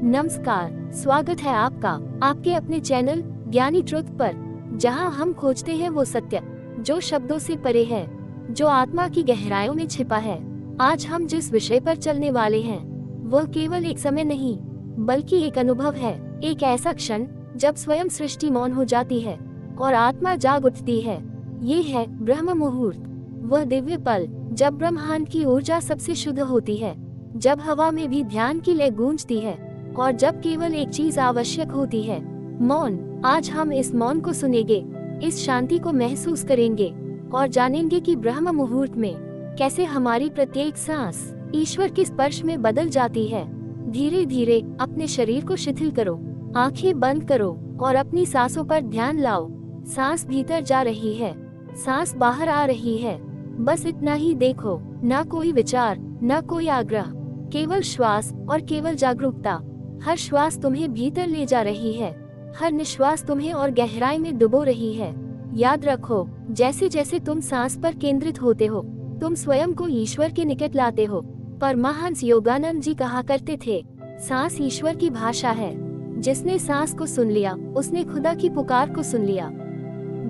नमस्कार, स्वागत है आपका आपके अपने चैनल ज्ञानी ट्रुथ पर, जहां हम खोजते हैं वो सत्य जो शब्दों से परे है, जो आत्मा की गहराइयों में छिपा है। आज हम जिस विषय पर चलने वाले हैं वह केवल एक समय नहीं बल्कि एक अनुभव है, एक ऐसा क्षण जब स्वयं सृष्टि मौन हो जाती है और आत्मा जाग उठती है। ये है ब्रह्म मुहूर्त, वह दिव्य पल जब ब्रह्मांड की ऊर्जा सबसे शुद्ध होती है, जब हवा में भी ध्यान की लय गूंजती है और जब केवल एक चीज आवश्यक होती है, मौन। आज हम इस मौन को सुनेंगे, इस शांति को महसूस करेंगे और जानेंगे कि ब्रह्म मुहूर्त में कैसे हमारी प्रत्येक सांस ईश्वर के स्पर्श में बदल जाती है। धीरे धीरे अपने शरीर को शिथिल करो, आंखें बंद करो और अपनी सांसों पर ध्यान लाओ। सांस भीतर जा रही है, सांस बाहर आ रही है, बस इतना ही देखो, ना कोई विचार, ना कोई आग्रह, केवल श्वास और केवल जागरूकता। हर श्वास तुम्हें भीतर ले जा रही है, हर निश्वास तुम्हें और गहराई में डुबो रही है। याद रखो, जैसे जैसे तुम सांस पर केंद्रित होते हो, तुम स्वयं को ईश्वर के निकट लाते हो। परमहंस योगानंद जी कहा करते थे, सांस ईश्वर की भाषा है। जिसने सांस को सुन लिया, उसने खुदा की पुकार को सुन लिया।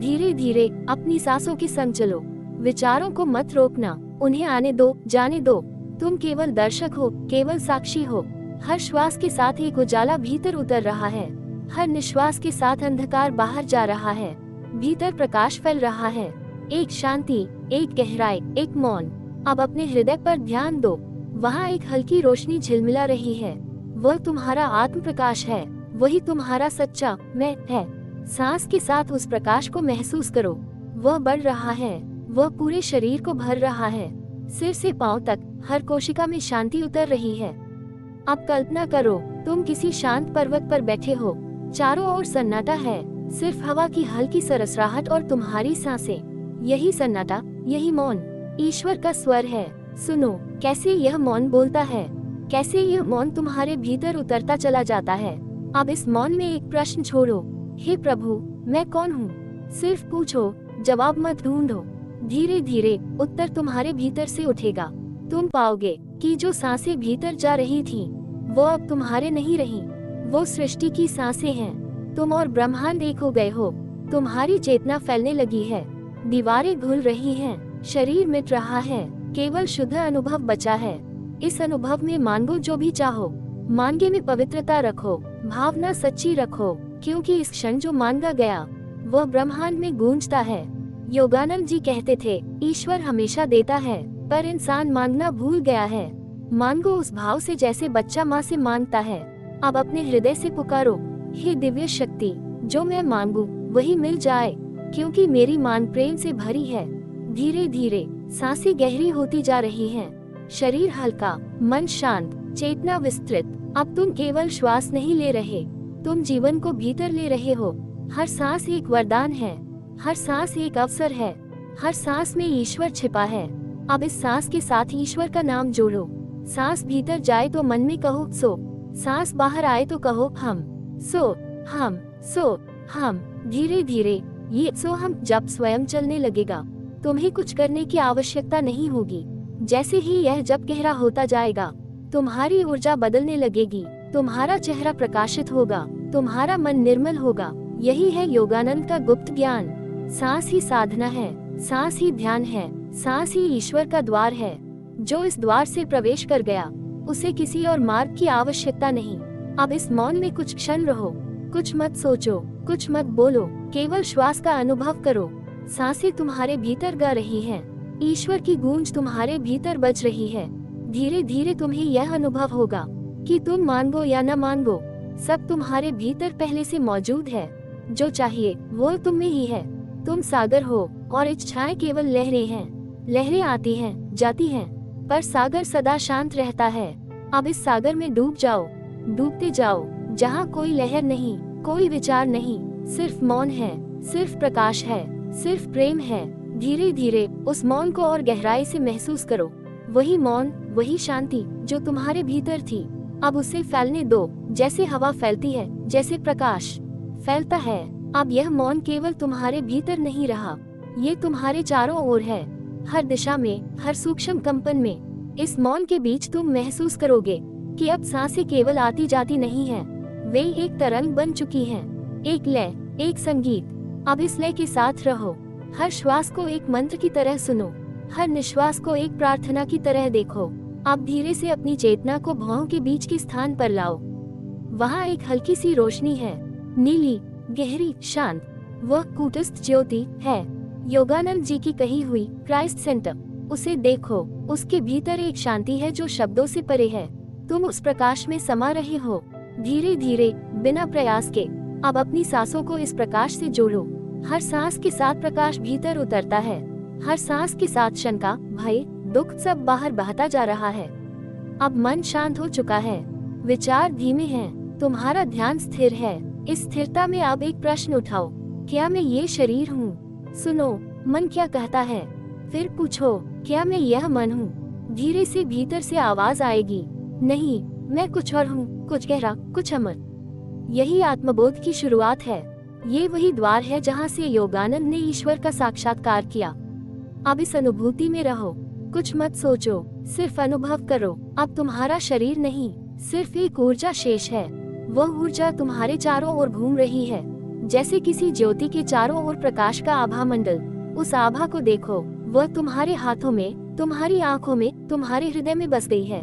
धीरे धीरे अपनी सांसों के संग चलो, विचारों को मत रोकना, उन्हें आने दो, जाने दो। तुम केवल दर्शक हो, केवल साक्षी हो। हर श्वास के साथ एक उजाला भीतर उतर रहा है, हर निश्वास के साथ अंधकार बाहर जा रहा है, भीतर प्रकाश फैल रहा है। एक शांति, एक गहराई, एक मौन। अब अपने हृदय पर ध्यान दो, वहाँ एक हल्की रोशनी झिलमिला रही है। वह तुम्हारा आत्म प्रकाश है, वही तुम्हारा सच्चा मैं है। सांस के साथ उस प्रकाश को महसूस करो, वह बढ़ रहा है, वह पूरे शरीर को भर रहा है। सिर से पांव तक हर कोशिका में शांति उतर रही है। अब कल्पना करो, तुम किसी शांत पर्वत पर बैठे हो, चारों ओर सन्नाटा है, सिर्फ हवा की हल्की सरसराहट और तुम्हारी सांसें। यही सन्नाटा, यही मौन ईश्वर का स्वर है। सुनो कैसे यह मौन बोलता है, कैसे यह मौन तुम्हारे भीतर उतरता चला जाता है। अब इस मौन में एक प्रश्न छोड़ो, हे प्रभु, मैं कौन हूँ? सिर्फ पूछो, जवाब मत ढूंढो। धीरे धीरे उत्तर तुम्हारे भीतर से उठेगा। तुम पाओगे कि जो सांसें भीतर जा रही थीं, वो अब तुम्हारे नहीं रही, वो सृष्टि की सांसें हैं। तुम और ब्रह्मांड एक हो गए हो। तुम्हारी चेतना फैलने लगी है, दीवारें घुल रही हैं, शरीर मिट रहा है, केवल शुद्ध अनुभव बचा है। इस अनुभव में मांगो जो भी चाहो, मांगे में पवित्रता रखो, भावना सच्ची रखो, क्योंकि इस क्षण जो मांगा गया वह ब्रह्मांड में गूंजता है। योगानंद जी कहते थे, ईश्वर हमेशा देता है पर इंसान मांगना भूल गया है। मांगो उस भाव से जैसे बच्चा माँ से मांगता है। अब अपने हृदय से पुकारो, हे दिव्य शक्ति, जो मैं मांगू वही मिल जाए, क्योंकि मेरी मांग प्रेम से भरी है। धीरे धीरे सांसें गहरी होती जा रही हैं, शरीर हल्का, मन शांत, चेतना विस्तृत। अब तुम केवल श्वास नहीं ले रहे, तुम जीवन को भीतर ले रहे हो। हर सांस एक वरदान है, हर सांस एक अवसर है, हर सांस में ईश्वर छिपा है। अब इस सांस के साथ ईश्वर का नाम जोड़ो। सांस भीतर जाए तो मन में कहो सो, सांस बाहर आए तो कहो हम। सो हम, सो हम। धीरे धीरे ये सो हम जब स्वयं चलने लगेगा, तुम्हें कुछ करने की आवश्यकता नहीं होगी। जैसे ही यह जब गहरा होता जाएगा, तुम्हारी ऊर्जा बदलने लगेगी, तुम्हारा चेहरा प्रकाशित होगा, तुम्हारा मन निर्मल होगा। यही है योगानंद का गुप्त ज्ञान। सांस ही साधना है, सांस ही ध्यान है, सांस ही ईश्वर का द्वार है। जो इस द्वार से प्रवेश कर गया, उसे किसी और मार्ग की आवश्यकता नहीं। अब इस मौन में कुछ क्षण रहो, कुछ मत सोचो, कुछ मत बोलो, केवल श्वास का अनुभव करो। सांसें तुम्हारे भीतर गा रही हैं, ईश्वर की गूंज तुम्हारे भीतर बज रही है। धीरे धीरे तुम्हें यह अनुभव होगा कि तुम मांगो या न मांगो, सब तुम्हारे भीतर पहले से मौजूद है। जो चाहिए वो तुम में ही है। तुम सागर हो और इच्छाएं केवल लहरें हैं। लहरें आती हैं, जाती हैं, पर सागर सदा शांत रहता है। अब इस सागर में डूब जाओ, डूबते जाओ, जहाँ कोई लहर नहीं, कोई विचार नहीं, सिर्फ मौन है, सिर्फ प्रकाश है, सिर्फ प्रेम है। धीरे धीरे उस मौन को और गहराई से महसूस करो। वही मौन, वही शांति जो तुम्हारे भीतर थी, अब उसे फैलने दो, जैसे हवा फैलती है, जैसे प्रकाश फैलता है। अब यह मौन केवल तुम्हारे भीतर नहीं रहा, ये तुम्हारे चारों ओर है, हर दिशा में, हर सूक्ष्म कंपन में। इस मौन के बीच तुम महसूस करोगे कि अब सांसें केवल आती जाती नहीं हैं, वे एक तरंग बन चुकी हैं, एक लय, एक संगीत। अब इस लय के साथ रहो, हर श्वास को एक मंत्र की तरह सुनो, हर निश्वास को एक प्रार्थना की तरह देखो। अब धीरे से अपनी चेतना को भौं के बीच के स्थान पर लाओ। वहाँ एक हल्की सी रोशनी है, नीली, गहरी, शांत। वह कूटस्थ ज्योति है, योगानंद जी की कही हुई क्राइस्ट सेंटर। उसे देखो, उसके भीतर एक शांति है जो शब्दों से परे है। तुम उस प्रकाश में समा रहे हो, धीरे धीरे, बिना प्रयास के। अब अपनी सांसों को इस प्रकाश से जोड़ो। हर सांस के साथ प्रकाश भीतर उतरता है, हर सांस के साथ शंका, भय, दुख सब बाहर बहता जा रहा है। अब मन शांत हो चुका है, विचार धीमे हैं, तुम्हारा ध्यान स्थिर है। इस स्थिरता में अब एक प्रश्न उठाओ, क्या मैं ये शरीर हूँ? सुनो, मन क्या कहता है। फिर पूछो, क्या मैं यह मन हूँ? धीरे से भीतर से आवाज आएगी, नहीं, मैं कुछ और हूँ, कुछ गहरा, कुछ अमर। यही आत्मबोध की शुरुआत है। ये वही द्वार है जहाँ से योगानंद ने ईश्वर का साक्षात्कार किया। अब इस अनुभूति में रहो, कुछ मत सोचो, सिर्फ अनुभव करो। अब तुम्हारा शरीर नहीं, सिर्फ एक ऊर्जा शेष है। वह ऊर्जा तुम्हारे चारों ओर घूम रही है, जैसे किसी ज्योति के चारों ओर प्रकाश का आभा मंडल। उस आभा को देखो, वह तुम्हारे हाथों में, तुम्हारी आंखों में, तुम्हारे हृदय में बस गई है।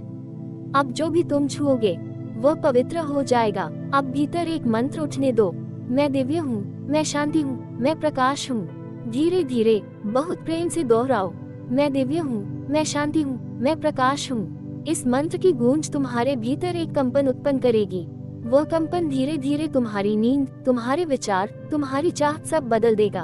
अब जो भी तुम छूओगे वह पवित्र हो जाएगा। अब भीतर एक मंत्र उठने दो, मैं दिव्य हूँ, मैं शांति हूँ, मैं प्रकाश हूँ। धीरे धीरे, बहुत प्रेम से दोहराओ, मैं दिव्य हूँ, मैं शांति हूँ, मैं प्रकाश हूँ। इस मंत्र की गूंज तुम्हारे भीतर एक कंपन उत्पन्न करेगी। वह कंपन धीरे धीरे तुम्हारी नींद, तुम्हारे विचार, तुम्हारी चाहत सब बदल देगा।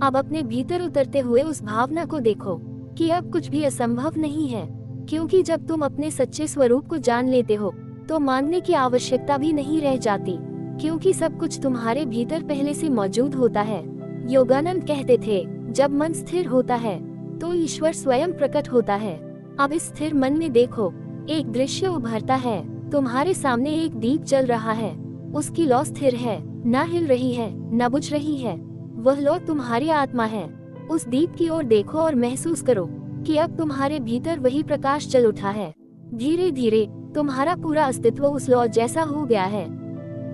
अब अपने भीतर उतरते हुए उस भावना को देखो कि अब कुछ भी असंभव नहीं है, क्योंकि जब तुम अपने सच्चे स्वरूप को जान लेते हो तो मांगने की आवश्यकता भी नहीं रह जाती, क्योंकि सब कुछ तुम्हारे भीतर पहले से मौजूद होता है। योगानंद कहते थे, जब मन स्थिर होता है तो ईश्वर स्वयं प्रकट होता है। अब इस स्थिर मन में देखो, एक दृश्य उभरता है। तुम्हारे सामने एक दीप जल रहा है, उसकी लौ स्थिर है, ना हिल रही है, ना बुझ रही है। वह लौ तुम्हारी आत्मा है। उस दीप की ओर देखो और महसूस करो कि अब तुम्हारे भीतर वही प्रकाश जल उठा है। धीरे धीरे तुम्हारा पूरा अस्तित्व उस लौ जैसा हो गया है,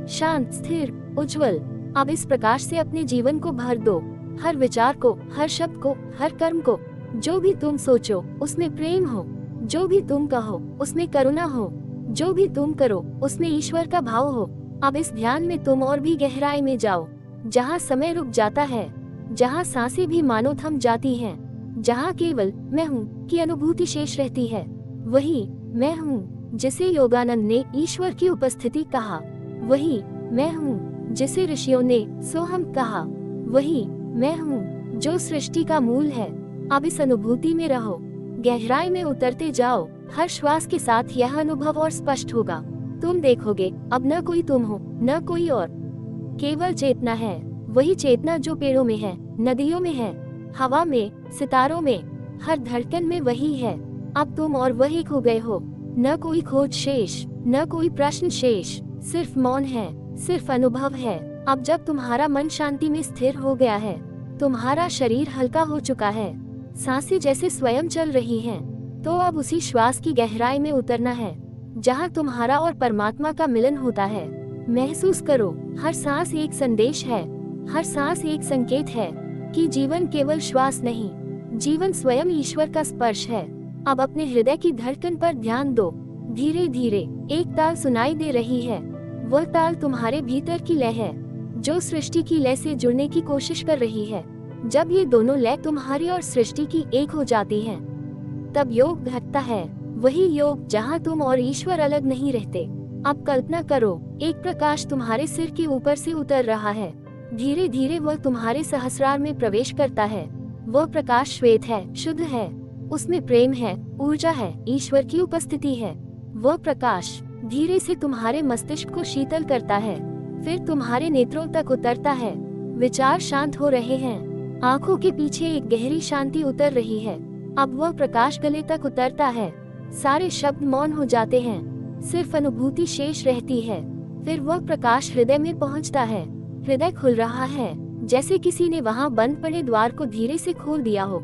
शांत, स्थिर, उज्जवल। अब इस प्रकाश से अपने जीवन को भर दो, हर विचार को, हर शब्द को, हर कर्म को। जो भी तुम सोचो उसमें प्रेम हो, जो भी तुम कहो उसमें करुणा हो, जो भी तुम करो उसमें ईश्वर का भाव हो। अब इस ध्यान में तुम और भी गहराई में जाओ, जहाँ समय रुक जाता है, जहाँ सांसें भी मानो थम जाती हैं, जहाँ केवल मैं हूँ की अनुभूति शेष रहती है। वही मैं हूँ जिसे योगानंद ने ईश्वर की उपस्थिति कहा, वही मैं हूँ जिसे ऋषियों ने सोहम कहा, वही मैं हूँ जो सृष्टि का मूल है। अब इस अनुभूति में रहो, गहराई में उतरते जाओ। हर श्वास के साथ यह अनुभव और स्पष्ट होगा। तुम देखोगे अब न कोई तुम हो, न कोई और, केवल चेतना है। वही चेतना जो पेड़ों में है, नदियों में है, हवा में, सितारों में, हर धड़कन में वही है। अब तुम और वही खो गए हो, न कोई खोज शेष, न कोई प्रश्न शेष, सिर्फ मौन है, सिर्फ अनुभव है। अब जब तुम्हारा मन शांति में स्थिर हो गया है, तुम्हारा शरीर हल्का हो चुका है, सांसें जैसे स्वयं चल रही हैं, तो अब उसी श्वास की गहराई में उतरना है, जहाँ तुम्हारा और परमात्मा का मिलन होता है। महसूस करो, हर सांस एक संदेश है, हर सांस एक संकेत है कि जीवन केवल श्वास नहीं, जीवन स्वयं ईश्वर का स्पर्श है। अब अपने हृदय की धड़कन पर ध्यान दो। धीरे धीरे एक ताल सुनाई दे रही है। वह ताल तुम्हारे भीतर की लय है, जो सृष्टि की लय से जुड़ने की कोशिश कर रही है। जब ये दोनों लय तुम्हारी और सृष्टि की एक हो जाती हैं, तब योग घटता है। वही योग जहाँ तुम और ईश्वर अलग नहीं रहते। अब कल्पना करो, एक प्रकाश तुम्हारे सिर के ऊपर से उतर रहा है। धीरे धीरे वह तुम्हारे सहस्रार में प्रवेश करता है। वह प्रकाश श्वेत है, शुद्ध है, उसमें प्रेम है, ऊर्जा है, ईश्वर की उपस्थिति है। वह प्रकाश धीरे से तुम्हारे मस्तिष्क को शीतल करता है, फिर तुम्हारे नेत्रों तक उतरता है। विचार शांत हो रहे हैं, आंखों के पीछे एक गहरी शांति उतर रही है। अब वह प्रकाश गले तक उतरता है, सारे शब्द मौन हो जाते हैं, सिर्फ अनुभूति शेष रहती है। फिर वह प्रकाश हृदय में पहुंचता है। हृदय खुल रहा है, जैसे किसी ने वहां बंद पड़े द्वार को धीरे से खोल दिया हो।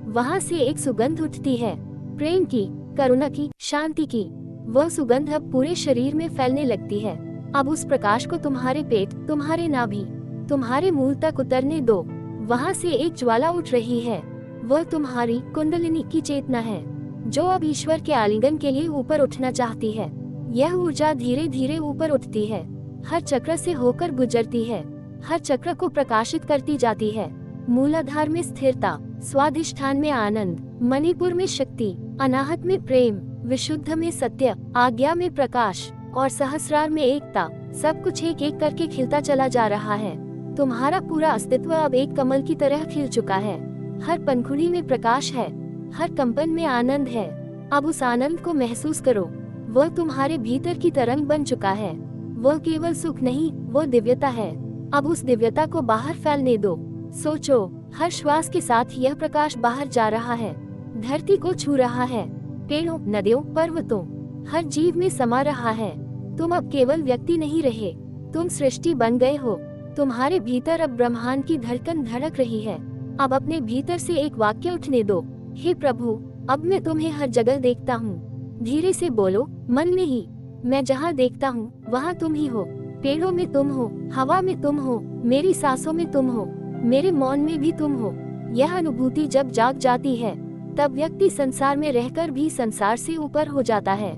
वहां से एक सुगंध उठती है, प्रेम की, करुणा की, शांति की। वह सुगंध अब पूरे शरीर में फैलने लगती है। अब उस प्रकाश को तुम्हारे पेट, तुम्हारे नाभि, तुम्हारे मूल तक उतरने दो। वहाँ से एक ज्वाला उठ रही है। वह तुम्हारी कुंडलिनी की चेतना है, जो अब ईश्वर के आलिंगन के लिए ऊपर उठना चाहती है। यह ऊर्जा धीरे धीरे ऊपर उठती है, हर चक्र से होकर गुजरती है, हर चक्र को प्रकाशित करती जाती है। मूलाधार में स्थिरता, स्वाधिष्ठान में आनंद, मणिपुर में शक्ति, अनाहत में प्रेम, विशुद्ध में सत्य, आज्ञा में प्रकाश और सहस्रार में एकता, सब कुछ एक एक करके खिलता चला जा रहा है। तुम्हारा पूरा अस्तित्व अब एक कमल की तरह खिल चुका है। हर पंखुड़ी में प्रकाश है, हर कंपन में आनंद है। अब उस आनंद को महसूस करो। वह तुम्हारे भीतर की तरंग बन चुका है। वह केवल सुख नहीं, वो दिव्यता है। अब उस दिव्यता को बाहर फैलने दो। सोचो, हर श्वास के साथ यह प्रकाश बाहर जा रहा है, धरती को छू रहा है, पेड़ों, नदियों, पर्वतों, हर जीव में समा रहा है। तुम अब केवल व्यक्ति नहीं रहे, तुम सृष्टि बन गए हो। तुम्हारे भीतर अब ब्रह्मांड की धड़कन धड़क रही है। अब अपने भीतर से एक वाक्य उठने दो, हे प्रभु, अब मैं तुम्हें हर जगह देखता हूँ। धीरे से बोलो, मन में ही। मैं जहाँ देखता हूँ वहाँ तुम ही हो। पेड़ों में तुम हो, हवा में तुम हो, मेरी सांसों में तुम हो, मेरे मौन में भी तुम हो। यह अनुभूति जब जाग जाती है, तब व्यक्ति संसार में रहकर भी संसार से ऊपर हो जाता है।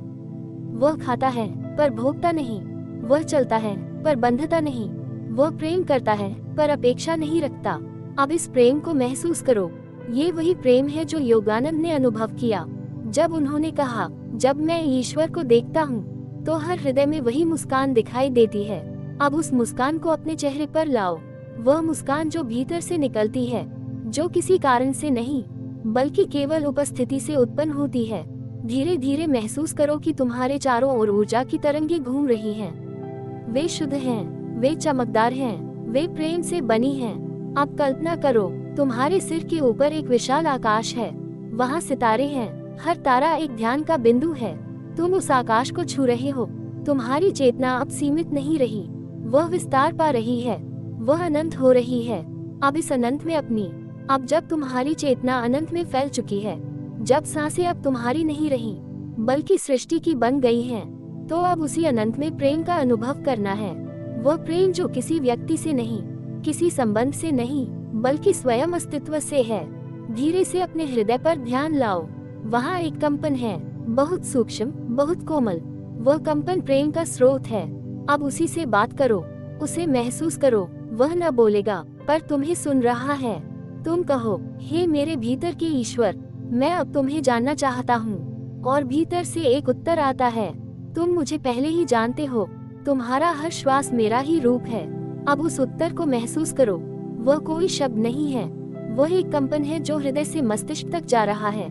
वह खाता है पर भोगता नहीं, वह चलता है पर बंधता नहीं, वह प्रेम करता है पर अपेक्षा नहीं रखता। अब इस प्रेम को महसूस करो। ये वही प्रेम है जो योगानंद ने अनुभव किया, जब उन्होंने कहा, जब मैं ईश्वर को देखता हूँ तो हर हृदय में वही मुस्कान दिखाई देती है। अब उस मुस्कान को अपने चेहरे पर लाओ। वह मुस्कान जो भीतर से निकलती है, जो किसी कारण से नहीं बल्कि केवल उपस्थिति से उत्पन्न होती है। धीरे धीरे महसूस करो कि तुम्हारे चारों ओर ऊर्जा की तरंगें घूम रही हैं। वे शुद्ध हैं, वे चमकदार हैं, वे प्रेम से बनी हैं। अब कल्पना करो, तुम्हारे सिर के ऊपर एक विशाल आकाश है, वहाँ सितारे हैं, हर तारा एक ध्यान का बिंदु है। तुम उस आकाश को छू रहे हो। तुम्हारी चेतना अब सीमित नहीं रही, वह विस्तार पा रही है, वह अनंत हो रही है। अब इस अनंत में अपनी, अब जब तुम्हारी चेतना अनंत में फैल चुकी है, जब सांसें अब तुम्हारी नहीं रही बल्कि सृष्टि की बन गई हैं, तो अब उसी अनंत में प्रेम का अनुभव करना है। वह प्रेम जो किसी व्यक्ति से नहीं, किसी संबंध से नहीं बल्कि स्वयं अस्तित्व से है। धीरे से अपने हृदय पर ध्यान लाओ। वहाँ एक कंपन है, बहुत सूक्ष्म, बहुत कोमल। वह कंपन प्रेम का स्रोत है। अब उसी से बात करो, उसे महसूस करो। वह न बोलेगा पर तुम्हें सुन रहा है। तुम कहो, हे मेरे भीतर के ईश्वर, मैं अब तुम्हें जानना चाहता हूँ। और भीतर से एक उत्तर आता है, तुम मुझे पहले ही जानते हो, तुम्हारा हर श्वास मेरा ही रूप है। अब उस उत्तर को महसूस करो। वह कोई शब्द नहीं है, वह एक कंपन है जो हृदय से मस्तिष्क तक जा रहा है।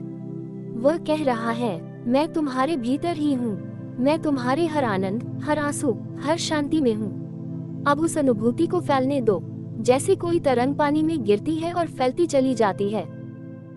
वह कह रहा है, मैं तुम्हारे भीतर ही हूँ, मैं तुम्हारे हर आनंद, हर आंसू, हर शांति में हूँ। अब उस अनुभूति को फैलने दो। जैसे कोई तरंग पानी में गिरती है और फैलती चली जाती है,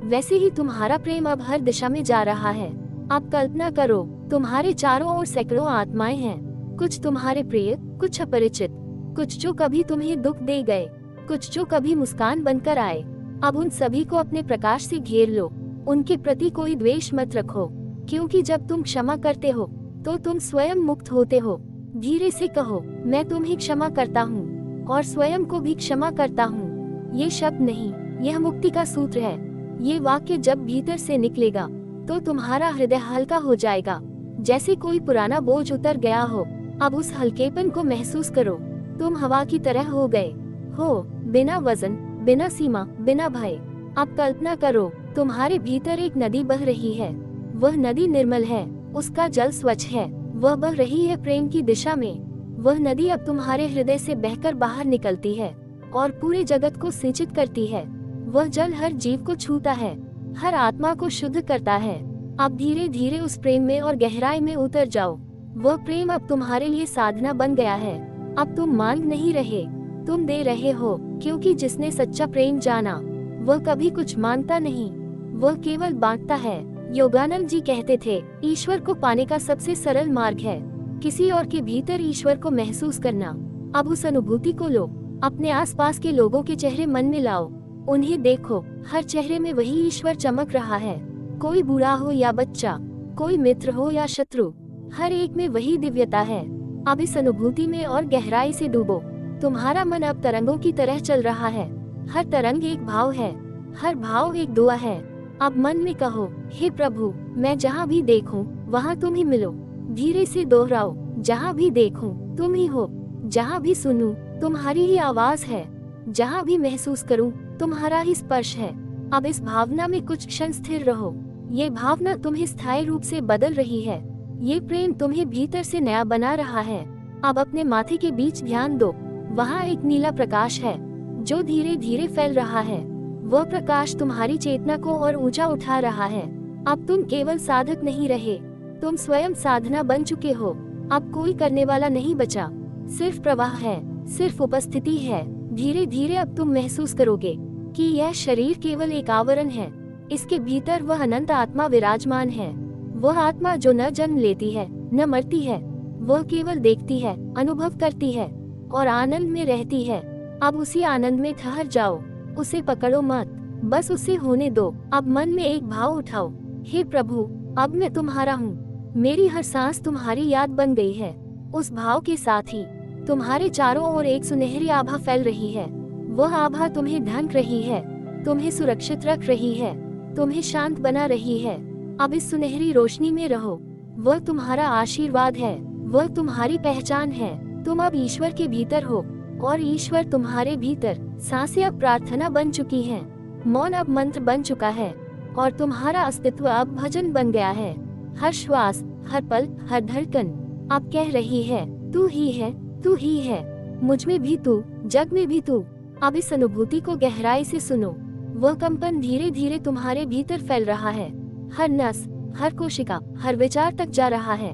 वैसे ही तुम्हारा प्रेम अब हर दिशा में जा रहा है। अब कल्पना करो, तुम्हारे चारों ओर सैकड़ों आत्माएं हैं, कुछ तुम्हारे प्रिय, कुछ अपरिचित, कुछ जो कभी तुम्हें दुख दे गए, कुछ जो कभी मुस्कान बनकर आए। अब उन सभी को अपने प्रकाश से घेर लो। उनके प्रति कोई द्वेष मत रखो, क्योंकि जब तुम क्षमा करते हो तो तुम स्वयं मुक्त होते हो। धीरे से कहो, मैं तुम्हें क्षमा करता हूँ और स्वयं को भी क्षमा करता हूँ। ये शब्द नहीं, यह मुक्ति का सूत्र है। ये वाक्य जब भीतर से निकलेगा तो तुम्हारा हृदय हल्का हो जाएगा, जैसे कोई पुराना बोझ उतर गया हो। अब उस हल्केपन को महसूस करो। तुम हवा की तरह हो गए हो, बिना वजन, बिना सीमा, बिना भय। अब कल्पना करो, तुम्हारे भीतर एक नदी बह रही है। वह नदी निर्मल है, उसका जल स्वच्छ है, वह बह रही है प्रेम की दिशा में। वह नदी अब तुम्हारे हृदय से बहकर बाहर निकलती है और पूरे जगत को सिंचित करती है। वह जल हर जीव को छूता है, हर आत्मा को शुद्ध करता है। अब धीरे धीरे उस प्रेम में और गहराई में उतर जाओ। वह प्रेम अब तुम्हारे लिए साधना बन गया है। अब तुम मांग नहीं रहे, तुम दे रहे हो, क्योंकि जिसने सच्चा प्रेम जाना वह कभी कुछ मांगता नहीं, वह केवल बांटता है। योगानंद जी कहते थे, ईश्वर को पाने का सबसे सरल मार्ग है किसी और के भीतर ईश्वर को महसूस करना। अब उस अनुभूति को लो, अपने आसपास के लोगों के चेहरे मन में लाओ। उन्हें देखो, हर चेहरे में वही ईश्वर चमक रहा है। कोई बूढ़ा हो या बच्चा, कोई मित्र हो या शत्रु, हर एक में वही दिव्यता है। अब इस अनुभूति में और गहराई से डूबो। तुम्हारा मन अब तरंगों की तरह चल रहा है। हर तरंग एक भाव है, हर भाव एक दुआ है। अब मन में कहो, हे प्रभु, मैं जहाँ भी देखूं वहाँ तुम ही मिलो। धीरे से दोहराओ, जहाँ भी देखूं तुम ही हो, जहाँ भी सुनूं तुम्हारी ही आवाज है, जहाँ भी महसूस करूं तुम्हारा ही स्पर्श है। अब इस भावना में कुछ क्षण स्थिर रहो। ये भावना तुम्हें स्थायी रूप से बदल रही है। ये प्रेम तुम्हें भीतर से नया बना रहा है। अब अपने माथे के बीच ध्यान दो। वहाँ एक नीला प्रकाश है जो धीरे धीरे फैल रहा है। वह प्रकाश तुम्हारी चेतना को और ऊंचा उठा रहा है। अब तुम केवल साधक नहीं रहे, तुम स्वयं साधना बन चुके हो। अब कोई करने वाला नहीं बचा, सिर्फ प्रवाह है, सिर्फ उपस्थिति है। धीरे धीरे अब तुम महसूस करोगे कि यह शरीर केवल एक आवरण है। इसके भीतर वह अनंत आत्मा विराजमान है। वह आत्मा जो न जन्म लेती है, न मरती है। वह केवल देखती है, अनुभव करती है और आनंद में रहती है। अब उसी आनंद में ठहर जाओ, उसे पकड़ो मत, बस उसे होने दो। अब मन में एक भाव उठाओ, हे प्रभु, अब मैं तुम्हारा हूँ। मेरी हर सांस तुम्हारी याद बन गई है। उस भाव के साथ ही तुम्हारे चारों ओर एक सुनहरी आभा फैल रही है। वह आभा तुम्हें ढंक रही है, तुम्हें सुरक्षित रख रही है, तुम्हें शांत बना रही है। अब इस सुनहरी रोशनी में रहो। वह तुम्हारा आशीर्वाद है, वह तुम्हारी पहचान है। तुम अब ईश्वर के भीतर हो और ईश्वर तुम्हारे भीतर। सांसें अब प्रार्थना बन चुकी हैं, मौन अब मंत्र बन चुका है और तुम्हारा अस्तित्व अब भजन बन गया है। हर श्वास, हर पल, हर धड़कन अब कह रही है, तू ही है, तू ही है, मुझ में भी तू, जग में भी तू। अब इस अनुभूति को गहराई से सुनो। वह कंपन धीरे धीरे तुम्हारे भीतर फैल रहा है। हर नस, हर कोशिका, हर विचार तक जा रहा है।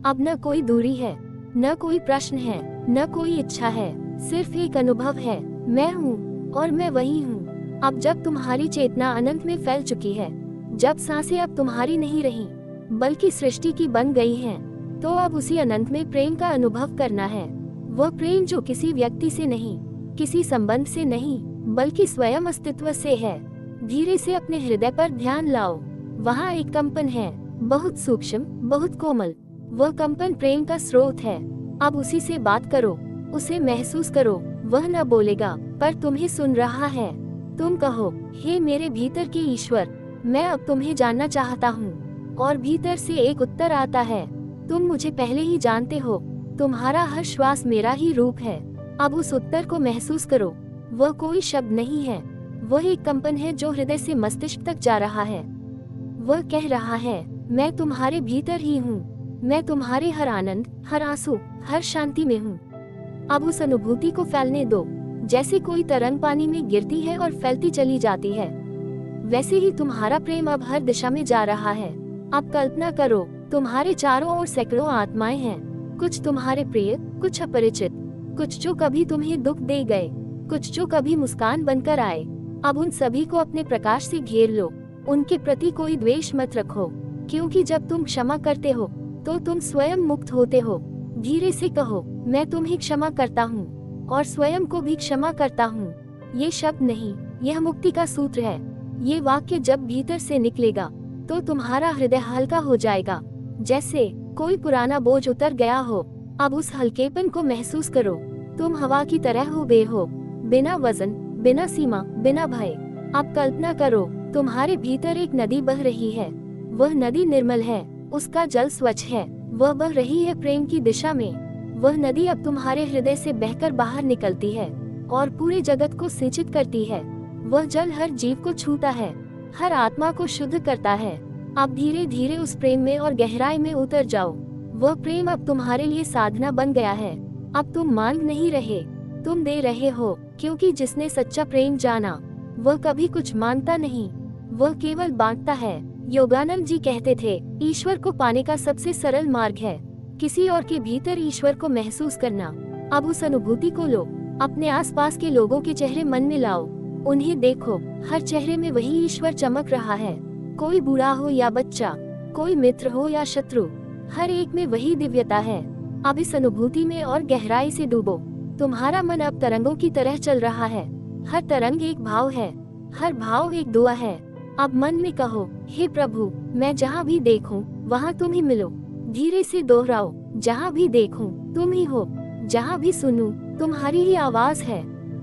अब न कोई दूरी है, न कोई प्रश्न है, न कोई इच्छा है, सिर्फ एक अनुभव है, मैं हूँ और मैं वही हूँ। अब जब तुम्हारी चेतना अनंत में फैल चुकी है, जब सांसें अब तुम्हारी नहीं रही बल्कि सृष्टि की बन गई हैं, तो अब उसी अनंत में प्रेम का अनुभव करना है। वह प्रेम जो किसी व्यक्ति से नहीं, किसी संबंध से नहीं, बल्कि स्वयं अस्तित्व से है। धीरे से अपने हृदय पर ध्यान लाओ। वहाँ एक कंपन है, बहुत सूक्ष्म, बहुत कोमल। वह कंपन प्रेम का स्रोत है। अब उसी से बात करो, उसे महसूस करो। वह न बोलेगा पर तुम्हें सुन रहा है। तुम कहो, हे मेरे भीतर के ईश्वर, मैं अब तुम्हें जानना चाहता हूँ। और भीतर से एक उत्तर आता है, तुम मुझे पहले ही जानते हो, तुम्हारा हर श्वास मेरा ही रूप है। अब उस उत्तर को महसूस करो। वह कोई शब्द नहीं है, वह एक कंपन है जो हृदय से मस्तिष्क तक जा रहा है। वह कह रहा है, मैं तुम्हारे भीतर ही हूँ, मैं तुम्हारे हर आनंद, हर आंसू, हर शांति में हूँ। अब उस अनुभूति को फैलने दो। जैसे कोई तरंग पानी में गिरती है और फैलती चली जाती है, वैसे ही तुम्हारा प्रेम अब हर दिशा में जा रहा है। अब कल्पना करो, तुम्हारे चारों ओर सैकड़ों आत्माएं हैं। कुछ तुम्हारे प्रिय, कुछ अपरिचित, कुछ जो कभी तुम्हें दुख दे गए, कुछ जो कभी मुस्कान बनकर आए। अब उन सभी को अपने प्रकाश से घेर लो। उनके प्रति कोई द्वेष मत रखो, क्योंकि जब तुम क्षमा करते हो तो तुम स्वयं मुक्त होते हो। धीरे से कहो, मैं तुम्हें क्षमा करता हूँ और स्वयं को भी क्षमा करता हूँ। ये शब्द नहीं, यह मुक्ति का सूत्र है। ये वाक्य जब भीतर से निकलेगा तो तुम्हारा हृदय हल्का हो जाएगा, जैसे कोई पुराना बोझ उतर गया हो। अब उस हल्केपन को महसूस करो। तुम हवा की तरह हो गए हो, बिना वजन, बिना सीमा, बिना भय। अब कल्पना करो, तुम्हारे भीतर एक नदी बह रही है। वह नदी निर्मल है, उसका जल स्वच्छ है, वह बह रही है प्रेम की दिशा में। वह नदी अब तुम्हारे हृदय से बहकर बाहर निकलती है और पूरे जगत को सिंचित करती है। वह जल हर जीव को छूता है, हर आत्मा को शुद्ध करता है। अब धीरे धीरे उस प्रेम में और गहराई में उतर जाओ। वह प्रेम अब तुम्हारे लिए साधना बन गया है। अब तुम मांग नहीं रहे, तुम दे रहे हो, क्योंकि जिसने सच्चा प्रेम जाना वह कभी कुछ मांगता नहीं, वह केवल बांटता है। योगानंद जी कहते थे, ईश्वर को पाने का सबसे सरल मार्ग है किसी और के भीतर ईश्वर को महसूस करना। अब उस अनुभूति को लो, अपने आसपास के लोगों के चेहरे मन में लाओ, उन्हें देखो। हर चेहरे में वही ईश्वर चमक रहा है, कोई बूढ़ा हो या बच्चा, कोई मित्र हो या शत्रु, हर एक में वही दिव्यता है। अब इस अनुभूति में और गहराई से डूबो। तुम्हारा मन अब तरंगों की तरह चल रहा है। हर तरंग एक भाव है, हर भाव एक दुआ है। अब मन में कहो, हे प्रभु, मैं जहाँ भी देखूं वहाँ तुम ही मिलो। धीरे से दोहराओ, जहाँ भी देखूं तुम ही हो, जहाँ भी सुनूं तुम्हारी ही आवाज है,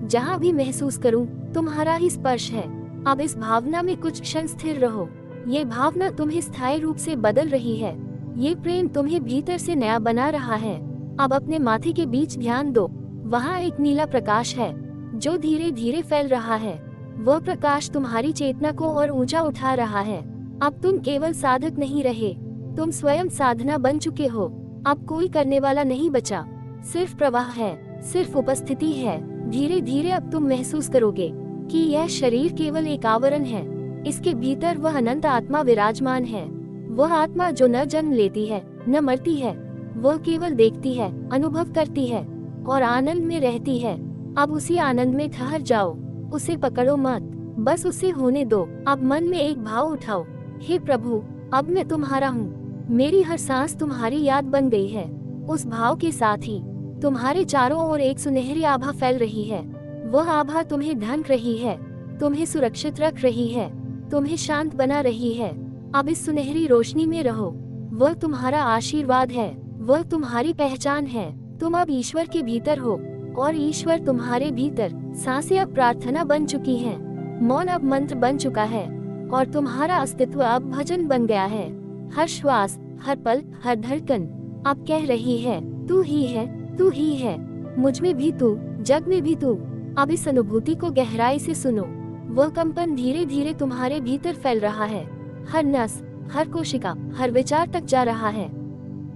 जहाँ भी महसूस करूं तुम्हारा ही स्पर्श है। अब इस भावना में कुछ क्षण स्थिर रहो। ये भावना तुम्हें स्थायी रूप से बदल रही है। ये प्रेम तुम्हें भीतर से नया बना रहा है। अब अपने माथे के बीच ध्यान दो, वहाँ एक नीला प्रकाश है जो धीरे धीरे फैल रहा है। वह प्रकाश तुम्हारी चेतना को और ऊंचा उठा रहा है। अब तुम केवल साधक नहीं रहे, तुम स्वयं साधना बन चुके हो। अब कोई करने वाला नहीं बचा, सिर्फ प्रवाह है, सिर्फ उपस्थिति है। धीरे धीरे अब तुम महसूस करोगे कि यह शरीर केवल एक आवरण है, इसके भीतर वह अनंत आत्मा विराजमान है। वह आत्मा जो न जन्म लेती है न मरती है, वह केवल देखती है, अनुभव करती है और आनंद में रहती है। अब उसी आनंद में ठहर जाओ, उसे पकड़ो मत, बस उसे होने दो। अब मन में एक भाव उठाओ, हे प्रभु, अब मैं तुम्हारा हूँ, मेरी हर सांस तुम्हारी याद बन गई है। उस भाव के साथ ही तुम्हारे चारों ओर एक सुनहरी आभा फैल रही है। वह आभा तुम्हें ढंक रही है, तुम्हें सुरक्षित रख रही है, तुम्हें शांत बना रही है। अब इस सुनहरी रोशनी में रहो। वह तुम्हारा आशीर्वाद है, वह तुम्हारी पहचान है। तुम अब ईश्वर के भीतर हो और ईश्वर तुम्हारे भीतर। सांसें अब प्रार्थना बन चुकी हैं, मौन अब मंत्र बन चुका है और तुम्हारा अस्तित्व अब भजन बन गया है। हर श्वास, हर पल, हर धड़कन अब कह रही है, तू ही है, तू ही है, मुझ में भी तू, जग में भी तू। अब इस अनुभूति को गहराई से सुनो। वह कंपन धीरे धीरे तुम्हारे भीतर फैल रहा है, हर नस, हर कोशिका, हर विचार तक जा रहा है।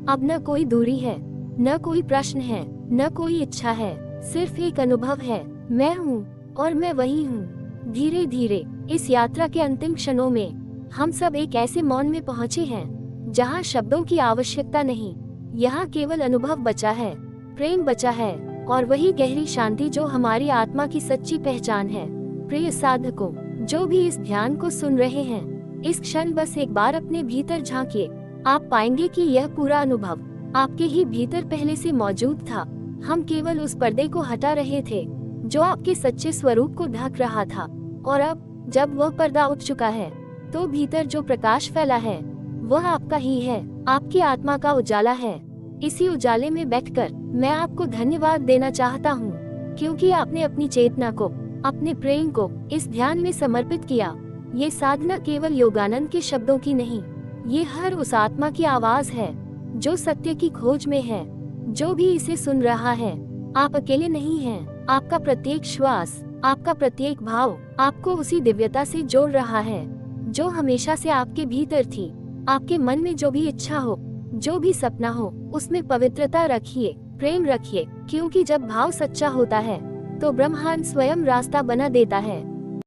अब न कोई दूरी है, न कोई प्रश्न है, न कोई इच्छा है, सिर्फ एक अनुभव है, मैं हूँ और मैं वही हूँ। धीरे धीरे इस यात्रा के अंतिम क्षणों में हम सब एक ऐसे मौन में पहुँचे हैं जहाँ शब्दों की आवश्यकता नहीं, यहाँ केवल अनुभव बचा है, प्रेम बचा है और वही गहरी शांति जो हमारी आत्मा की सच्ची पहचान है। प्रिय साधकों, जो भी इस ध्यान को सुन रहे हैं, इस क्षण बस एक बार अपने भीतर झांकिए। आप पाएंगे कि यह पूरा अनुभव आपके ही भीतर पहले से मौजूद था। हम केवल उस पर्दे को हटा रहे थे जो आपके सच्चे स्वरूप को ढक रहा था, और अब जब वह पर्दा उठ चुका है तो भीतर जो प्रकाश फैला है वह आपका ही है, आपकी आत्मा का उजाला है। इसी उजाले में बैठकर मैं आपको धन्यवाद देना चाहता हूँ, क्योंकि आपने अपनी चेतना को, अपने प्रेम को इस ध्यान में समर्पित किया। ये साधना केवल योगानंद के शब्दों की नहीं, ये हर उस आत्मा की आवाज है जो सत्य की खोज में है। जो भी इसे सुन रहा है, आप अकेले नहीं हैं। आपका प्रत्येक श्वास, आपका प्रत्येक भाव आपको उसी दिव्यता से जोड़ रहा है जो हमेशा से आपके भीतर थी। आपके मन में जो भी इच्छा हो, जो भी सपना हो, उसमें पवित्रता रखिए, प्रेम रखिए, क्योंकि जब भाव सच्चा होता है तो ब्रह्मांड स्वयं रास्ता बना देता है।